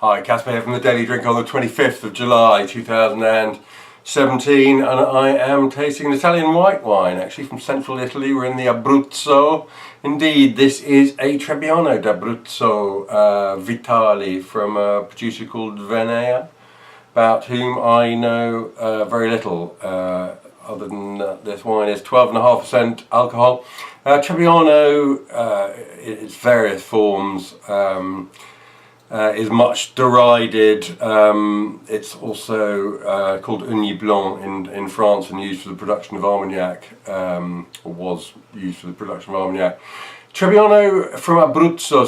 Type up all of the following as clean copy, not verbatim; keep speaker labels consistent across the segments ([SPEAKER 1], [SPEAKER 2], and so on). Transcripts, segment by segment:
[SPEAKER 1] Hi, Caspar here from the Daily Drink on the 25th of July 2017, and I am tasting an Italian white wine, actually from central Italy. We're in the Abruzzo. Indeed, this is a Trebbiano d'Abruzzo Vitali from a producer called Venea, about whom I know very little, other than this wine is 12.5% alcohol. Trebbiano, its various forms, is much derided. It's also called Ugni Blanc in France and used for the production of Armagnac, or was used for the production of Armagnac. Trebbiano from Abruzzo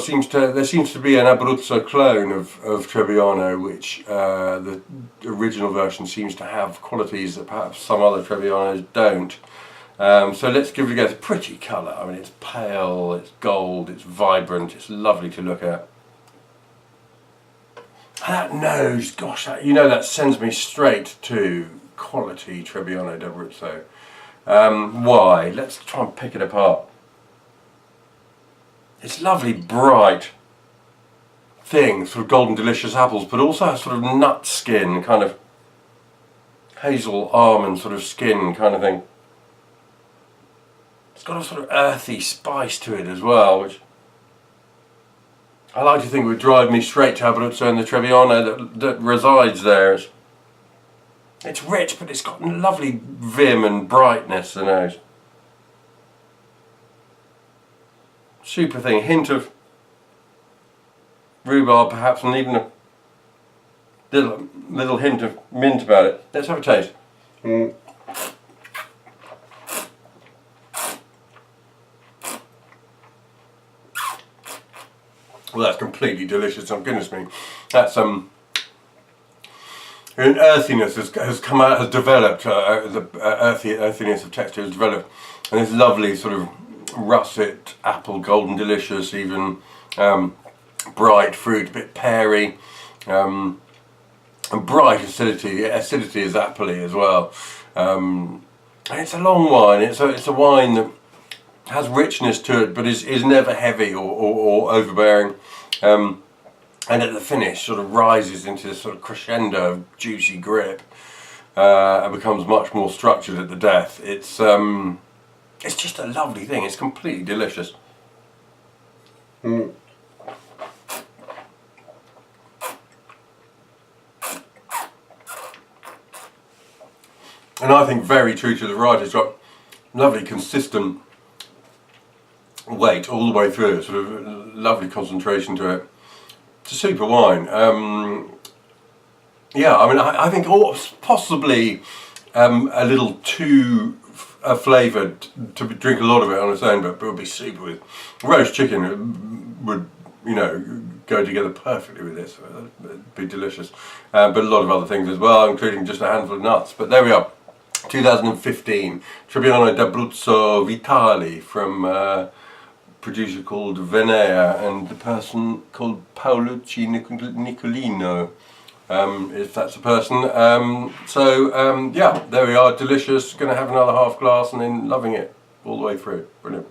[SPEAKER 1] there seems to be an Abruzzo clone of Trebbiano, which the original version seems to have qualities that perhaps some other Trebbianos don't. So let's give it a go. It's a pretty colour. I mean, it's pale, it's gold, it's vibrant, it's lovely to look at. That nose, gosh, that sends me straight to quality Trebbiano d'Abruzzo. Why? Let's try and pick it apart. It's lovely, bright thing, sort of golden delicious apples, but also a sort of nut skin, kind of hazel almond sort of skin kind of thing. It's got a sort of earthy spice to it as well, which I like to think would drive me straight to Abruzzo and the Trebbiano that resides there. It's rich, but it's got lovely vim and brightness, the nose. Super thing, hint of rhubarb perhaps, and even a little hint of mint about it. Let's have a taste. Well, that's completely delicious. Oh goodness me, that's an earthiness has come out, has developed. The earthiness of texture has developed, and this lovely sort of russet apple, golden delicious, even bright fruit, a bit peary, and bright acidity. The acidity is appley as well, and it's a long wine. It's a wine that has richness to it, but is never heavy or overbearing, and at the finish sort of rises into this sort of crescendo of juicy grip, and becomes much more structured at the death. It's just a lovely thing. It's completely delicious. And I think very true to the variety. It's got lovely consistent weight all the way through it, sort of lovely concentration to it. It's a super wine. Yeah, I mean, I think possibly a little too flavoured to drink a lot of it on its own, but it would be super with roast chicken. It would, go together perfectly with this. It'd be delicious. But a lot of other things as well, including just a handful of nuts. But there we are. 2015 Trebbiano d'Abruzzo Vitali from producer called Venea and the person called Paolucci Nicolino, if that's a person. Yeah, there we are, delicious. Going to have another half glass and then loving it all the way through. Brilliant.